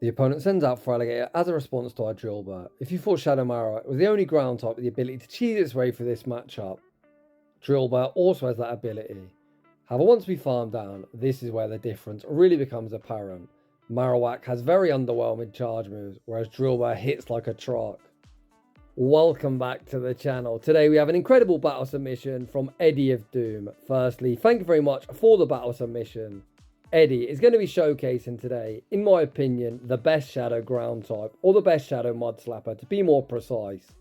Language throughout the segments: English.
The opponent sends out Feraligatr as a response to our Drilbur. If you thought Shadow Marowak was the only ground type with the ability to cheese its way through this matchup, Drilbur also has that ability. However, once we farm down, this is where the difference really becomes apparent. Marowak has very underwhelming charge moves, whereas Drilbur hits like a truck. Welcome back to the channel. Today we have an incredible battle submission from Eddieofdoom. Firstly, thank you very much for the battle submission. Eddie is going to be showcasing today, in my opinion, the best Shadow ground type, or the best Shadow Mud Slapper to be more precise.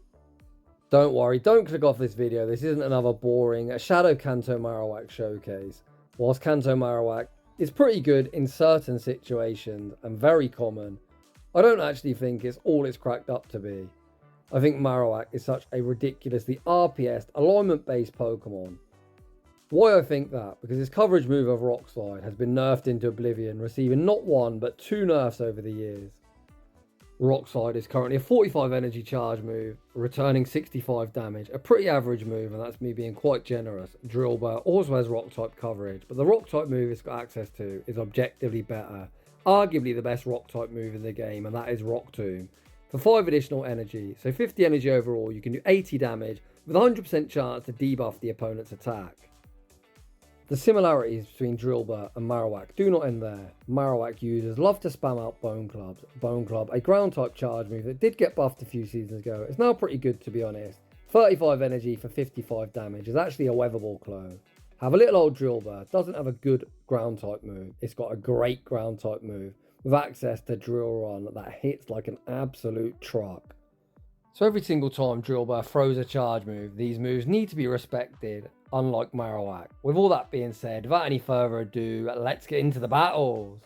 Don't worry, don't click off this video, this isn't another boring Shadow Kanto Marowak showcase. Whilst Kanto Marowak is pretty good in certain situations and very common, I don't actually think it's all it's cracked up to be. I think Marowak is such a ridiculously RPS alignment based Pokemon. Why I think that? Because his coverage move of Rock Slide has been nerfed into oblivion, receiving not one but 2 nerfs over the years. Rock Slide is currently a 45 energy charge move, returning 65 damage, a pretty average move, and that's me being quite generous. Drilbur also has rock type coverage, but the rock type move it's got access to is objectively better, arguably the best rock type move in the game, and that is Rock Tomb. For 5 additional energy, so 50 energy overall, you can do 80 damage with a 100% chance to debuff the opponent's attack. The similarities between Drilbur and Marowak do not end there. Marowak users love to spam out Bone Clubs. Bone Club, a ground type charge move that did get buffed a few seasons ago, it's now pretty good to be honest. 35 energy for 55 damage is actually a weatherball clone. Have a little old Drilbur, doesn't have a good ground type move, it's got a great ground type move with access to Drill Run that hits like an absolute truck. So every single time Drilbur throws a charge move, these moves need to be respected, unlike Marowak. With all that being said, without any further ado, let's get into the battles.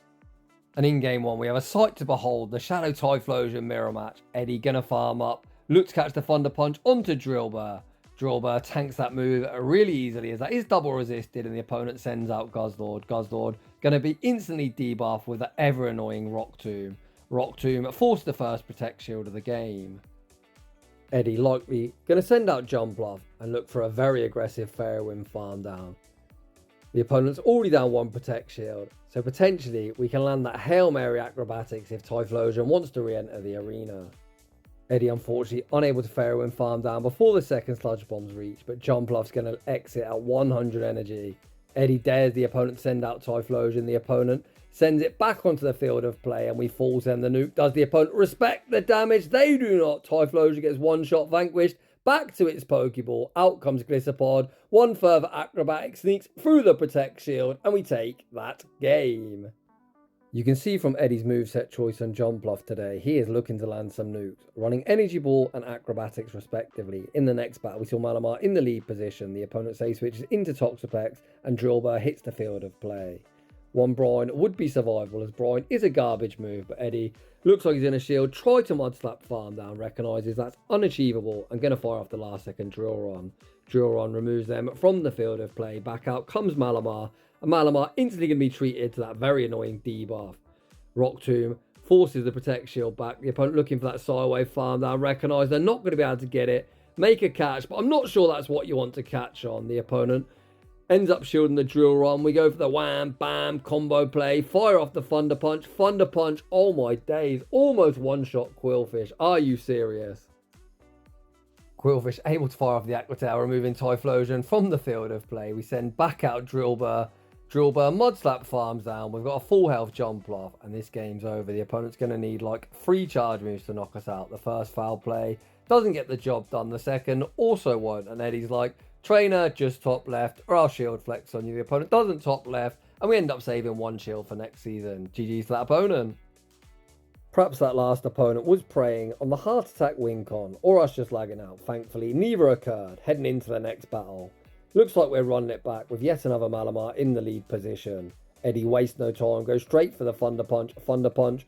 And in game 1, we have a sight to behold, the Shadow Typhlosion mirror match. Eddie gonna farm up, look to catch the Thunder Punch onto Drilbur. Drilbur tanks that move really easily as that is double resisted and the opponent sends out Guzzlord. Guzzlord gonna be instantly debuffed with the ever annoying Rock Tomb. Rock Tomb forced the first Protect Shield of the game. Eddie likely going to send out Jumpluff and look for a very aggressive Fairwind farm down. The opponent's already down 1 Protect Shield, so potentially we can land that Hail Mary acrobatics if Typhlosion wants to re-enter the arena. Eddie unfortunately unable to Fairwind farm down before the second Sludge Bomb's reach, but Jumpluff's going to exit at 100 energy. Eddie dares the opponent to send out Typhlosion, the opponent sends it back onto the field of play and we force them the nuke. Does the opponent respect the damage? They do not. Typhlosion gets 1 shot vanquished. Back to its Pokeball. Out comes Glissapod. 1 further acrobatic sneaks through the Protect Shield and we take that game. You can see from Eddie's moveset choice on Jumpluff today, he is looking to land some nukes, running Energy Ball and Acrobatics respectively. In the next battle, we saw Malamar in the lead position. The opponent say switches into Toxapex and Drilbur hits the field of play. 1 Brine would be survivable as Brine is a garbage move, but Eddie looks like he's in a shield, try to mud slap farm down, recognises that's unachievable and going to fire off the last second Drill Run. Drill Run removes them from the field of play, back out comes Malamar, and Malamar instantly going to be treated to that very annoying debuff. Rock Tomb forces the Protect Shield back, the opponent looking for that Sidewave farm down, recognise they're not going to be able to get it, make a catch, but I'm not sure that's what you want to catch on. The opponent ends up shielding the Drill Run. We go for the wham, bam, combo play. Fire off the Thunder Punch. Thunder Punch, oh my days. Almost one-shot Quillfish. Are you serious? Quillfish able to fire off the Aqua Tail, removing Typhlosion from the field of play. We send back out Drilbur. Drilbur Mud Slap farms down. We've got a full health Jumpluff, and this game's over. The opponent's going to need like 3 charge moves to knock us out. The first foul play doesn't get the job done. The second also won't. And Eddie's like, trainer, just top left, or I'll shield flex on you. The opponent doesn't top left, and we end up saving 1 shield for next season. GG's to that opponent. Perhaps that last opponent was preying on the Heart Attack Wincon, or us just lagging out. Thankfully, neither occurred. Heading into the next battle. Looks like we're running it back with yet another Malamar in the lead position. Eddie wastes no time, goes straight for the Thunder Punch. Thunder Punch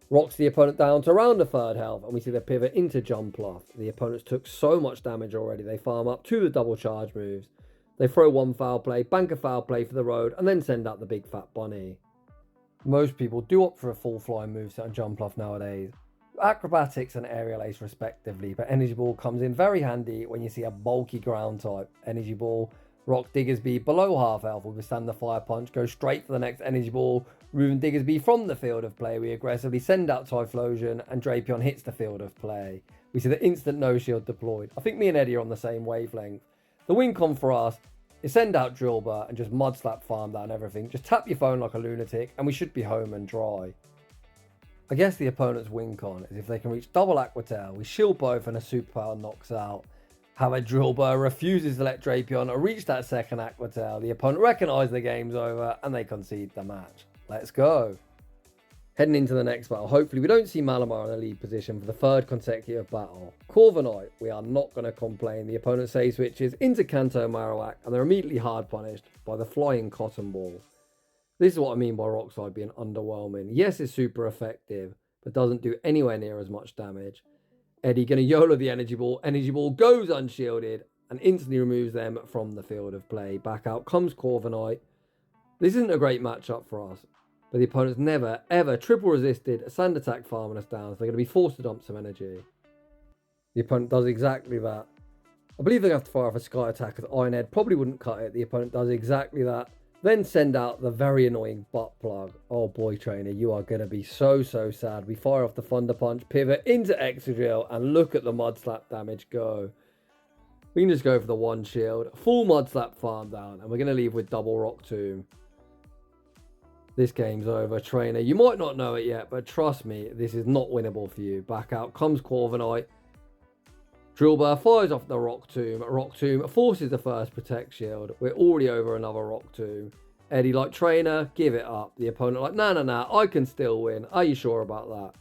rocks the opponent down to around the 3rd health, and we see the pivot into Jumpluff. The opponents took so much damage already, they farm up to the double charge moves. They throw 1 foul play, bank a foul play for the road, and then send out the big fat bunny. Most people do opt for a full flying moveset on Jumpluff nowadays. Acrobatics and Aerial Ace respectively, but Energy Ball comes in very handy when you see a bulky ground type. Energy Ball, Rock Diggersby below half health will withstand the Fire Punch, go straight for the next Energy Ball, Removing Diggersby from the field of play, we aggressively send out Typhlosion and Drapion hits the field of play. We see the instant no shield deployed. I think me and Eddie are on the same wavelength. The win con for us is send out Drilbur and just mud slap farm down everything. Just tap your phone like a lunatic and we should be home and dry. I guess the opponent's win con is if they can reach double Aqua Tail, we shield both and a superpower knocks out. However, Drilbur refuses to let Drapion reach that second Aqua Tail. The opponent recognises the game's over and they concede the match. Let's go. Heading into the next battle, hopefully we don't see Malamar in the lead position for the third consecutive battle. Corviknight, we are not going to complain. The opponent save switches into Kanto Marowak and they're immediately hard punished by the flying Cotton Ball. This is what I mean by Rockslide being underwhelming. Yes, it's super effective, but doesn't do anywhere near as much damage. Eddie going to YOLO the Energy Ball. Energy Ball goes unshielded and instantly removes them from the field of play. Back out comes Corviknight. This isn't a great matchup for us, but the opponent's never, ever triple resisted a sand attack farming us down, so they're going to be forced to dump some energy. The opponent does exactly that. I believe they have to fire off a Sky attack as Iron Head probably wouldn't cut it. The opponent does exactly that. Then send out the very annoying butt plug. Oh boy, trainer, you are going to be so sad. We fire off the Thunder Punch, pivot into Excadrill, and look at the Mud Slap damage go. We can just go for the one shield, full Mud Slap farm down, and we're going to leave with double Rock Tomb. This game's over, trainer. You might not know it yet, but trust me, this is not winnable for you. Back out comes Corviknight. Drilbur fires off the Rock Tomb. Rock Tomb forces the first Protect Shield. We're already over another Rock Tomb. Eddie like, trainer, give it up. The opponent like, nah, I can still win. Are you sure about that?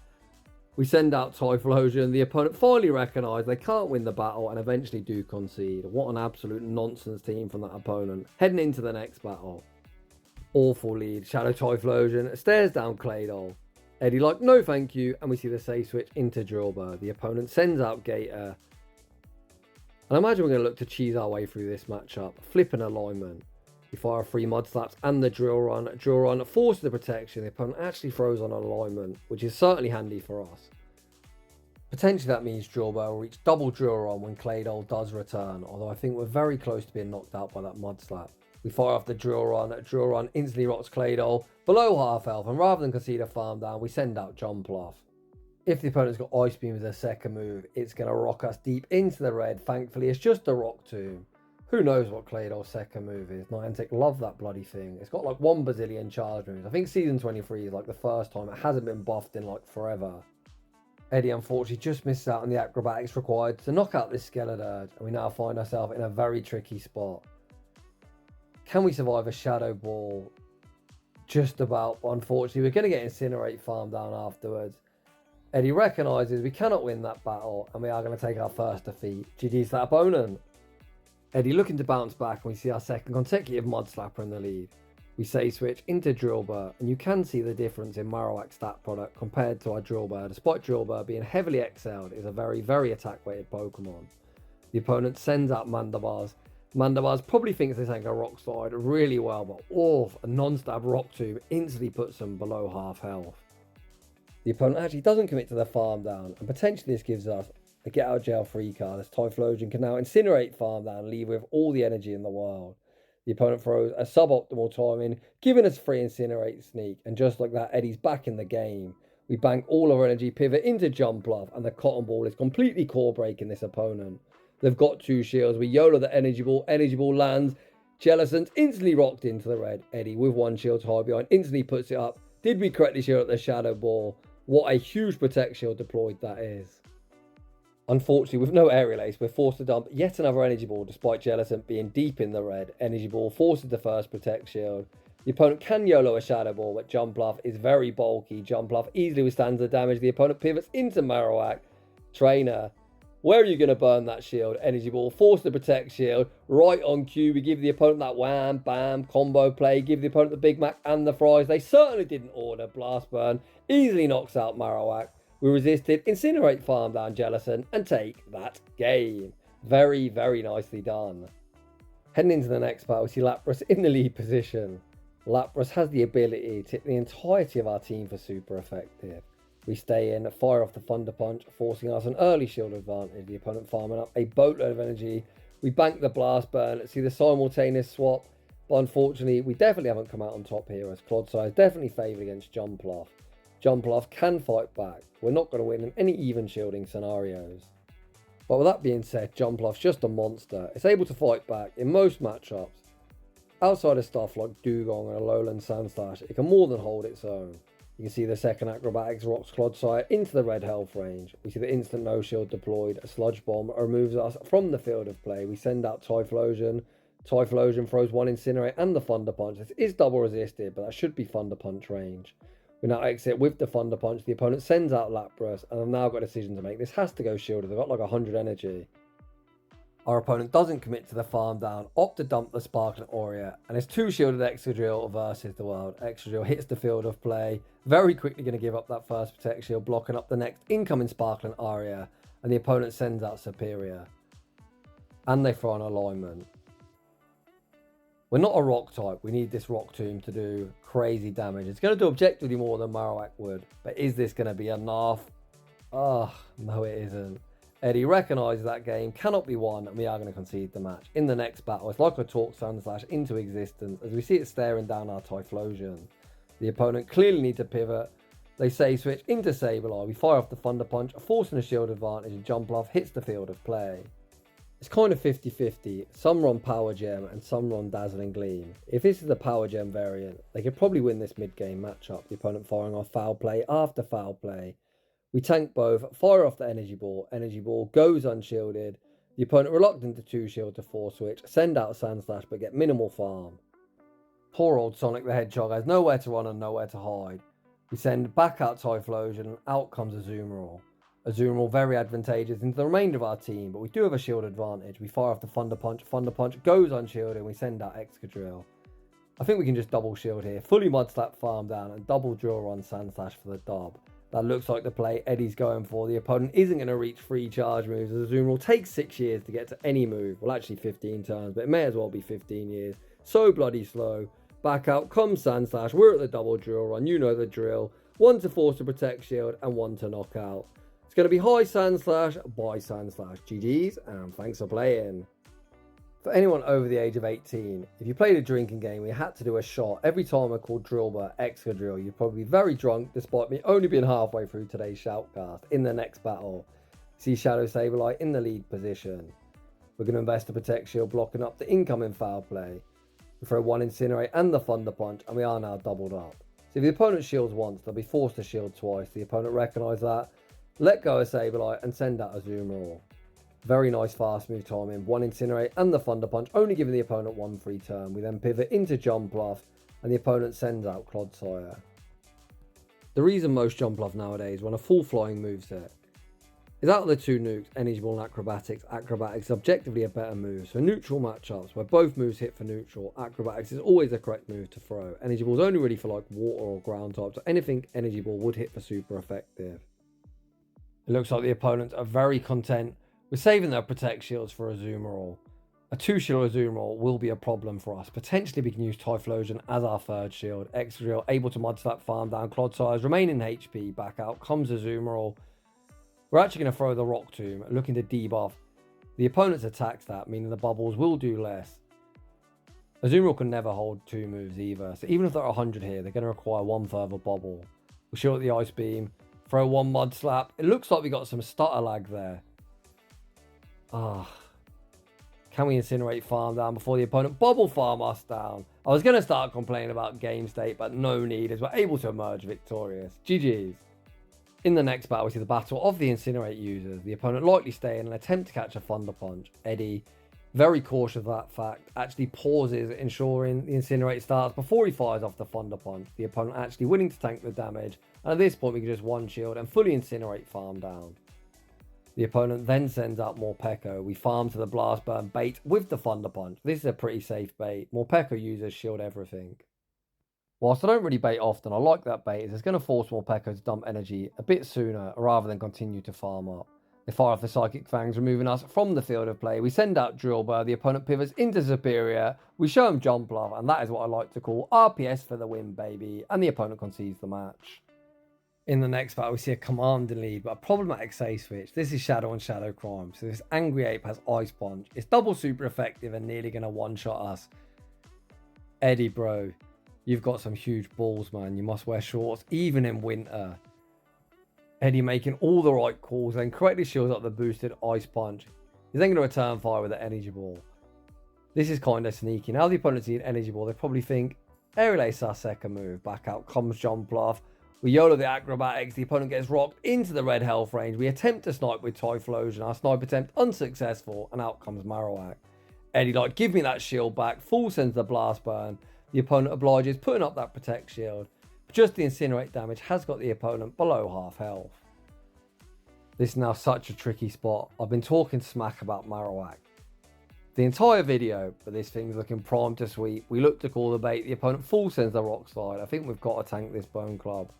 We send out Typhlosion. The opponent finally recognise they can't win the battle and eventually do concede. What an absolute nonsense team from that opponent. Heading into the next battle. Awful lead. Shadow Typhlosion stares down Claydol. Eddie like, no thank you. And we see the save switch into Drilbur. The opponent sends out Gator. And I imagine we're going to look to cheese our way through this matchup. Flipping alignment. We fire 3 Mud Slaps and the Drill Run. Drill Run forces the protection. The opponent actually throws on alignment, which is certainly handy for us. Potentially that means Drilbur will reach double Drill Run when Claydol does return. Although I think we're very close to being knocked out by that Mud Slap. We fire off the Drill Run instantly rocks Claydol below half health. And rather than concede a farm down, we send out Jumpluff. If the opponent's got Ice Beam as a second move, it's going to rock us deep into the red. Thankfully, it's just a Rock Tomb. Who knows what Claydol's second move is? Niantic love that bloody thing. It's got like 1 bazillion charge moves. I think Season 23 is like the first time it hasn't been buffed in like forever. Eddie unfortunately just misses out on the acrobatics required to knock out this Skeledirge. And we now find ourselves in a very tricky spot. Can we survive a Shadow Ball? Just about, but unfortunately we're going to get Incinerate farm down afterwards. Eddie recognises we cannot win that battle and we are going to take our first defeat. GG's that opponent. Eddie looking to bounce back and we see our second consecutive Mud Slapper in the lead. We save switch into Drilbur and you can see the difference in Marowak stat product compared to our Drilbur. Despite Drilbur being heavily excelled, is a very attack weighted Pokemon. The opponent sends out Mandibars. Mandibars probably thinks they sank a Rock Slide really well, but a non-stab Rock Tomb instantly puts them below half health. The opponent actually doesn't commit to the farm down, and potentially this gives us a get out of jail free card as Typhlosion can now Incinerate farm down and leave with all the energy in the world. The opponent throws a suboptimal timing, giving us free Incinerate sneak, and just like that, Eddie's back in the game. We bank all our energy, pivot into Jumpluff, and the Cotton Ball is completely core breaking this opponent. They've got 2 shields. We YOLO the Energy Ball lands. Jellicent's instantly rocked into the red. Eddie with 1 shield to hide behind instantly puts it up. Did we correctly shield at the Shadow Ball? What a huge Protect Shield deployed that is. Unfortunately, with no Aerial Ace, we're forced to dump yet another Energy Ball despite Jellicent being deep in the red. Energy Ball forces the first Protect Shield. The opponent can YOLO a Shadow Ball, but Jumpluff is very bulky. Jumpluff easily withstands the damage. The opponent pivots into Marowak. Trainer, where are you going to burn that shield? Energy Ball, force the Protect Shield. Right on cue, we give the opponent that wham, bam, combo play. Give the opponent the Big Mac and the fries. They certainly didn't order. Blast Burn easily knocks out Marowak. We resisted, Incinerate farm down Jellicent and take that game. Very nicely done. Heading into the next battle, we see Lapras in the lead position. Lapras has the ability to hit the entirety of our team for super effective. We stay in, fire off the Thunder Punch, forcing us an early shield advantage. The opponent farming up a boatload of energy. We bank the Blast Burn. Let's see the simultaneous swap. But unfortunately, we definitely haven't come out on top here, as Clodsire is definitely favoured against Jumpluff. Jumpluff can fight back. We're not going to win in any even shielding scenarios. But with that being said, Jumpluff's just a monster. It's able to fight back in most matchups. Outside of stuff like Dugong and a Lowland Sandslash, it can more than hold its own. You can see the second acrobatics rocks Clodsire into the red health range. We see the instant no shield deployed, a sludge bomb removes us from the field of play. We send out Typhlosion. Typhlosion throws one Incinerate and the Thunder Punch. This is double resisted, but that should be Thunder Punch range. We now exit with the Thunder Punch. The opponent sends out Lapras, and I've now got a decision to make. This has to go shielded. They've got like 100 energy. Our opponent doesn't commit to the farm down, opt to dump the Sparkling Aura, and it's 2 shielded Excadrill versus the world. Excadrill hits the field of play, very quickly going to give up that first Protect Shield, blocking up the next incoming Sparkling Aura, and the opponent sends out Superior. And they throw an alignment. We're not a rock type. We need this rock tomb to do crazy damage. It's going to do objectively more than Marowak would, but is this going to be enough? No it isn't. Eddie recognises that game cannot be won, and we are going to concede the match. In the next battle, it's like a Talk Sandslash into existence as we see it staring down our Typhlosion. The opponent clearly needs to pivot. They say switch into Sableye. We fire off the Thunder Punch, forcing a shield advantage, and Jumpluff hits the field of play. It's kind of 50-50. Some run Power Gem and some run Dazzling Gleam. If this is the Power Gem variant, they could probably win this mid-game matchup. The opponent firing off foul play after foul play. We tank both, fire off the Energy Ball goes unshielded. The opponent reluctant to 2-shield to 4-switch, send out Sandslash but get minimal farm. Poor old Sonic the Hedgehog has nowhere to run and nowhere to hide. We send back out Typhlosion and out comes Azumarill. Azumarill very advantageous into the remainder of our team, but we do have a shield advantage. We fire off the Thunder Punch goes unshielded and we send out Excadrill. I think we can just double shield here, fully Mud Slap farm down and double drill run Sandslash for the dub. That looks like the play Eddie's going for. The opponent isn't going to reach 3 charge moves. The Azumarill takes 6 years to get to any move. Well, actually 15 turns, but it may as well be 15 years. So bloody slow. Back out comes Sandslash. We're at the double drill run. You know the drill. 1 to force to protect shield and 1 to knock out. It's going to be high Sandslash, by Sandslash. GG's and thanks for playing. For anyone over the age of 18, if you played a drinking game, we had to do a shot every time I called Drilbur Excadrill. You'd probably be very drunk, despite me only being halfway through today's shoutcast. In the next battle, see Shadow Sableye in the lead position. We're going to invest a Protect Shield, blocking up the incoming foul play. We throw 1 Incinerate and the Thunder Punch, and we are now doubled up. So if the opponent shields once, they'll be forced to shield twice. The opponent recognises that, let go of Sableye, and send out Azumarill. Very nice fast move timing, 1 Incinerate and the Thunder Punch, only giving the opponent 1 free turn. We then pivot into Jumpluff, and the opponent sends out Clodsire. The reason most Jumpluff nowadays run a full flying moveset is out of the 2 nukes, Energy Ball and Acrobatics. Acrobatics is objectively a better move, so neutral matchups where both moves hit for neutral, Acrobatics is always the correct move to throw. Energy Ball is only really for like water or ground types, so anything Energy Ball would hit for super effective. It looks like the opponents are very content with saving their Protect Shields for Azumarill. A 2-shield Azumarill will be a problem for us. Potentially we can use Typhlosion as our 3rd shield. Excadrill able to Mud Slap farm down Clodsire's remaining HP. Back out comes Azumarill. We're actually going to throw the Rock Tomb, looking to debuff the opponent's attack stat, meaning the bubbles will do less. Azumarill can never hold 2 moves either, so even if they're 100 here, they're going to require 1 further bubble. We'll shield the Ice Beam, throw 1 Mud Slap. It looks like we got some stutter lag there. Can we Incinerate farm down before the opponent bubble farm us down? I was going to start complaining about game state, but no need, as we're able to emerge victorious. GG's. In the next battle, we see the battle of the Incinerate users. The opponent likely stay in an attempt to catch a Thunder Punch. Eddie, very cautious of that fact, actually pauses, ensuring the Incinerate starts before he fires off the Thunder Punch. The opponent actually willing to tank the damage, and at this point we can just 1 shield and fully Incinerate farm down. The opponent then sends out Morpeko. We farm to the Blast Burn bait with the Thunder Punch. This is a pretty safe bait. Morpeko users shield everything. Whilst I don't really bait often, I like that bait as it's going to force Morpeko to dump energy a bit sooner rather than continue to farm up. They fire off the Psychic Fangs, removing us from the field of play. We send out Drilbur. The opponent pivots into Superior. We show him Jumpluff, and that is what I like to call RPS for the win, baby. And the opponent concedes the match. In the next battle, we see a commanding lead, but a problematic save switch. This is Shadow and Shadow Crime. So this Angry Ape has Ice Punch. It's double super effective and nearly going to one-shot us. Eddie, bro, you've got some huge balls, man. You must wear shorts, even in winter. Eddie making all the right calls, then correctly shields up the boosted Ice Punch. He's then going to return fire with the Energy Ball. This is kind of sneaky. Now the opponent sees an Energy Ball, they probably think, Aerial Ace our second move. Back out comes Jumpluff. We YOLO the acrobatics. The opponent gets rocked into the red health range. We attempt to snipe with Typhlosion. Our snipe attempt unsuccessful, and out comes Marowak. Eddie like, give me that shield back. Full sends the blast burn. The opponent obliges, putting up that protect shield. But just the incinerate damage has got the opponent below half health. This is now such a tricky spot. I've been talking smack about Marowak the entire video, but this thing's looking primed to sweep. We look to call the bait. The opponent full sends the rock slide. I think we've got to tank this Bone Club,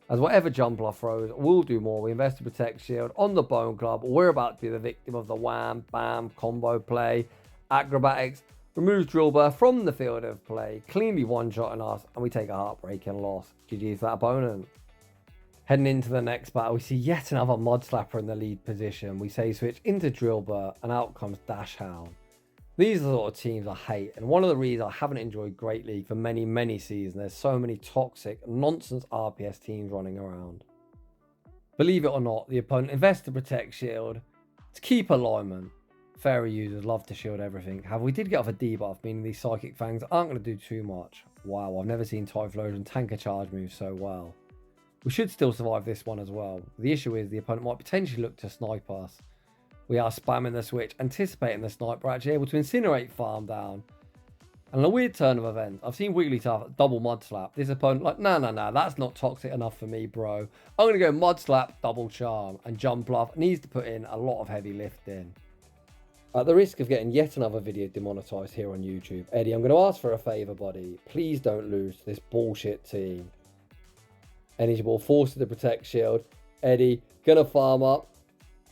as whatever Jumpluff throws will do more. We invest to protect shield on the Bone Club. We're about to be the victim of the wham bam combo play. Acrobatics removes Drilbur from the field of play, cleanly one-shotting us, and we take a heartbreaking loss. GG's that opponent. Heading into the next battle, we see yet another Mud Slapper in the lead position. We say switch into Drilbur, and out comes Dash Hound. These are the sort of teams I hate, and one of the reasons I haven't enjoyed Great League for many, many seasons. There's so many toxic, nonsense RPS teams running around. Believe it or not, the opponent invests to protect shield to keep alignment. Fairy users love to shield everything. However, we did get off a debuff, meaning these Psychic Fangs aren't going to do too much. Wow, I've never seen Typhlosion tank a charge move so well. We should still survive this one as well. The issue is the opponent might potentially look to snipe us. We are spamming the switch, anticipating the snipe. We're actually able to incinerate farm down. And on a weird turn of events, I've seen Wigglytuff double Mud Slap. This opponent like, nah, that's not toxic enough for me, bro. I'm going to go Mud Slap, double Charm. And Jumpluff needs to put in a lot of heavy lifting. At the risk of getting yet another video demonetized here on YouTube, Eddie, I'm going to ask for a favour, buddy. Please don't lose to this bullshit team. Energy Ball forces the protect shield. Eddie, gonna farm up.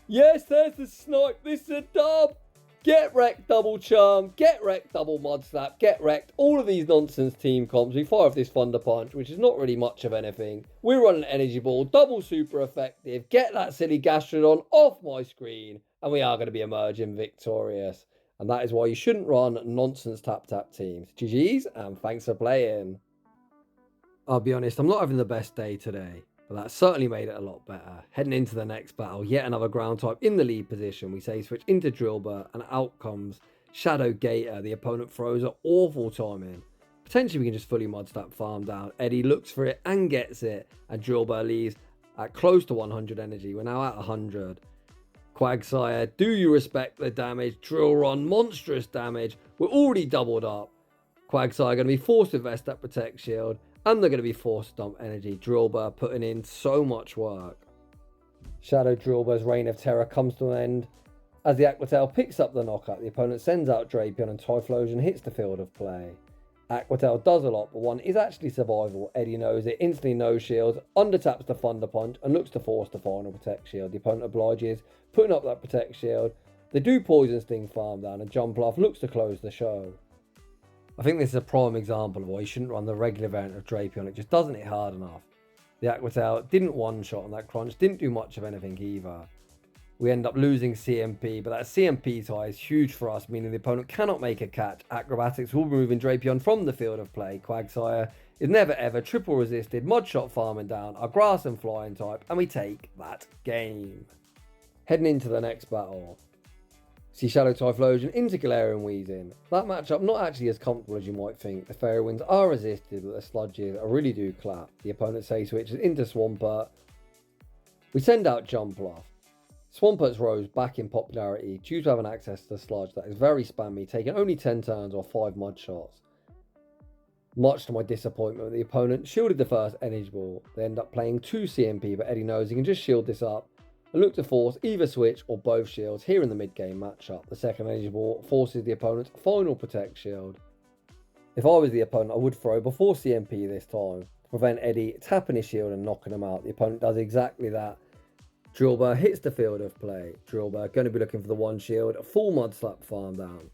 Yes, there's the snipe. This is a dub. Get wrecked, double charm. Get wrecked, double mud slap. Get wrecked. All of these nonsense team comps. We fire off this Thunder Punch, which is not really much of anything. We run an Energy Ball. Double super effective. Get that silly Gastrodon off my screen. And we are going to be emerging victorious. And that is why you shouldn't run nonsense tap-tap teams. GG's, and thanks for playing. I'll be honest, I'm not having the best day today, but that certainly made it a lot better. Heading into the next battle, yet another ground type in the lead position. We say switch into Drilbur, and out comes Shadow Gator. The opponent throws an awful timing. Potentially we can just fully mud slap farm down. Eddie looks for it and gets it, and Drilbur leaves at close to 100 energy. We're now at 100. Quagsire, do you respect the damage? Drillrun, monstrous damage. We're already doubled up. Quagsire going to be forced to invest that protect shield, and they're going to be forced to dump energy. Drilbur putting in so much work. Shadow Drilbur's reign of terror comes to an end as the Aquatail picks up the knockout. The opponent sends out Drapion, and Typhlosion hits the field of play. Aquatail does a lot, but one is actually survival. Eddie knows it, instantly no shields, undertaps the Thunder Punch, and looks to force the final protect shield. The opponent obliges, putting up that protect shield. They do Poison Sting farm down, and Jumpluff looks to close the show. I think this is a prime example of why you shouldn't run the regular variant of Drapion. It just doesn't hit hard enough. The Aquatail didn't one-shot on that crunch, didn't do much of anything either. We end up losing CMP, but that CMP tie is huge for us, meaning the opponent cannot make a catch. Acrobatics will be moving Drapion from the field of play. Quagsire is never ever triple resisted, mud shot farming down, our grass and flying type, and we take that game. Heading into the next battle. See Shadow Typhlosion into Galarian Weezing. That matchup not actually as comfortable as you might think. The Fairy Winds are resisted, but the Sludges really do clap. The opponent say switches into Swampert. We send out Jumpluff. Swampert's rose back in popularity due to having access to the sludge that is very spammy, taking only 10 turns or 5 mud shots. Much to my disappointment, the opponent shielded the first Energy Ball. They end up playing 2 CMP, but Eddie knows he can just shield this up and look to force either switch or both shields here in the mid-game matchup. The second Energy Ball forces the opponent's final protect shield. If I was the opponent, I would throw before CMP this time to prevent Eddie tapping his shield and knocking him out. The opponent does exactly that. Drilbur hits the field of play. Drilbur going to be looking for the one shield, a full mud slap farm down.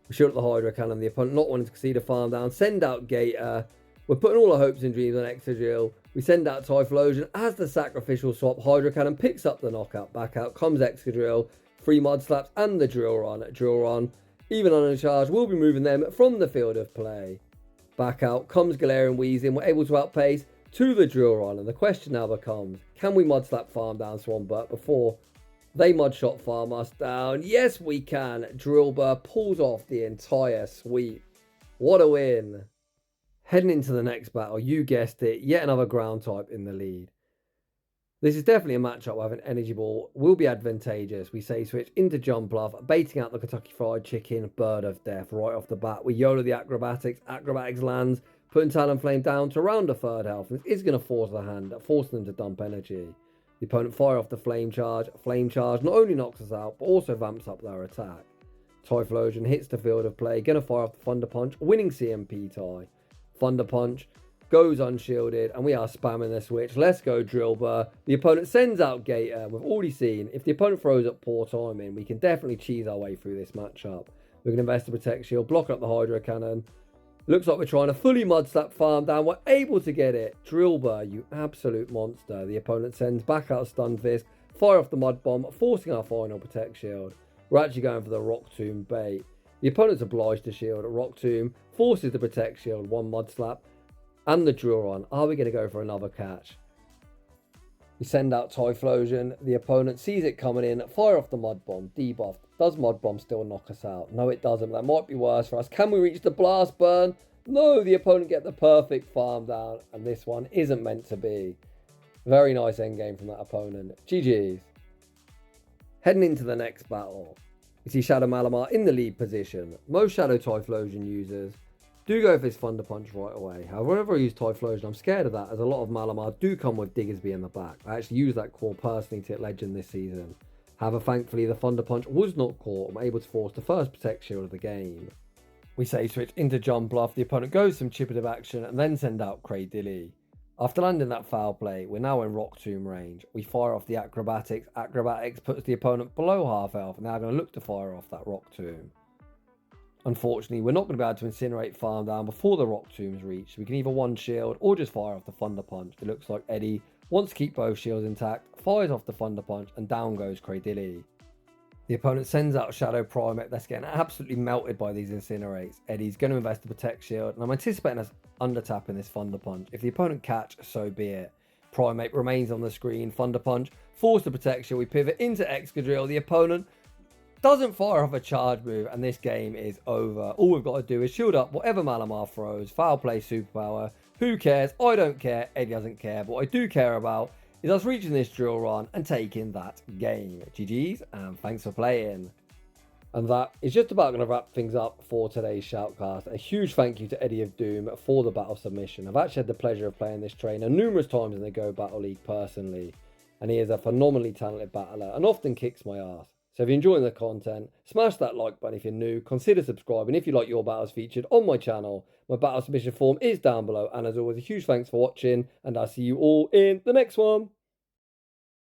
We shield up the Hydro Cannon, the opponent not wanting to concede a farm down, send out Gator. We're putting all our hopes and dreams on Excadrill. We send out Typhlosion as the sacrificial swap. Hydro Cannon picks up the knockout. Back out comes Excadrill. 3 mud slaps and the Drill Run. Drill Run, even on a charge, will be moving them from the field of play. Back out comes Galarian Weezing. We're able to outpace to the Drilbur, and the question now becomes, can we mud slap farm down Swampert before they mud shot farm us down? Yes, we can. Drilbur pulls off the entire sweep. What a win. Heading into the next battle, you guessed it, yet another ground type in the lead. This is definitely a matchup where an Energy Ball will be advantageous. We say switch into Jumpluff, baiting out the Kentucky Fried Chicken, Bird of Death right off the bat. We YOLO the Acrobatics. Acrobatics lands, putting Talonflame down to around a third health. This is going to force the hand, forcing them to dump energy. The opponent fire off the Flame Charge. Flame Charge not only knocks us out, but also vamps up their attack. Typhlosion hits the field of play, going to fire off the Thunder Punch, winning CMP tie. Thunder Punch goes unshielded, and we are spamming the switch. Let's go, Drilbur. The opponent sends out Gator. We've already seen, if the opponent throws up poor timing, we can definitely cheese our way through this matchup. We're going to invest the Protect Shield, block up the Hydro Cannon. Looks like we're trying to fully mud slap farm down. We're able to get it. Drilbur, you absolute monster. The opponent sends back out Stun Fist, fire off the Mud Bomb, forcing our final Protect Shield. We're actually going for the Rock Tomb bait. The opponent's obliged to shield. Rock Tomb forces the Protect Shield, one Mud Slap, and the Drilbur. Are we going to go for another catch? We send out Typhlosion. The opponent sees it coming in, fire off the Mud Bomb, debuffed. Does Mud Bomb still knock us out? No, it doesn't. That might be worse for us. Can we reach the Blast Burn? No, the opponent get the perfect farm down, and this one isn't meant to be. Very nice endgame from that opponent. GG's. Heading into the next battle, we see Shadow Malamar in the lead position. Most Shadow Typhlosion users do go for this Thunder Punch right away. However, whenever I use Typhlosion, I'm scared of that, as a lot of Malamar do come with Diggersby in the back. I actually use that core personally to hit Legend this season. However, thankfully, the Thunder Punch was not caught. I'm able to force the first Protect Shield of the game. We say switch into Jumpluff. The opponent goes some Chippitative action and then send out Cradilly. After landing that foul play, we're now in Rock Tomb range. We fire off the Acrobatics. Acrobatics puts the opponent below half health, and now going to look to fire off that Rock Tomb. Unfortunately, we're not going to be able to incinerate farm down before the Rock Tomb's reached. We can either one shield or just fire off the Thunder Punch. It looks like Eddie wants to keep both shields intact, fires off the Thunder Punch, and down goes Cradilly. The opponent sends out Shadow Primeape that's getting absolutely melted by these Incinerates. Eddie's going to invest the Protect Shield, and I'm anticipating us undertapping this Thunder Punch. If the opponent catch, so be it. Primeape remains on the screen. Thunder Punch, force the Protect Shield. We pivot into Excadrill. The opponent doesn't fire off a charge move, and this game is over. All we've got to do is shield up whatever Malamar throws. Foul play superpower. Who cares? I don't care. Eddie doesn't care. But what I do care about is us reaching this drill run and taking that game. GG's, and thanks for playing. And that is just about going to wrap things up for today's Shoutcast. A huge thank you to Eddieofdoom for the battle submission. I've actually had the pleasure of playing this trainer numerous times in the Go Battle League personally, and he is a phenomenally talented battler and often kicks my ass. So if you're enjoying the content, smash that like button if you're new, consider subscribing if you like your battles featured on my channel. My battle submission form is down below, and as always, a huge thanks for watching, and I'll see you all in the next one.